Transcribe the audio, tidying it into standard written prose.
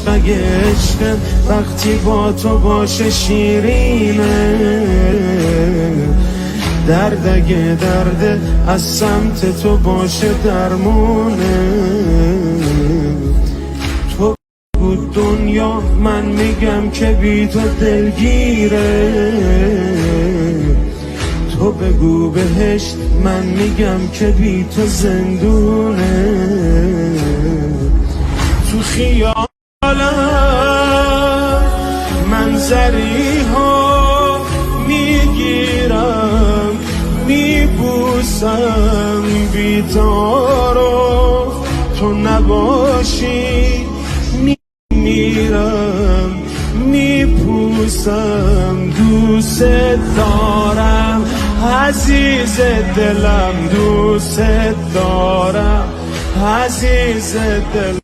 اگه عشق وقتی با تو باشه شیرینه، درد اگه درد از سمت تو باشه درمونه. تو بود دنیا، من میگم که بی تو دلگیره. تو بگو بهشت، من میگم که بی تو زندونه. تو خیالم منظری ها میگیرم، میبوسم بی‌تا رو، تو نباشی میمیرم، میپوسم. دوست دارم عزیز دلم، دوست دارم عزیز دلم.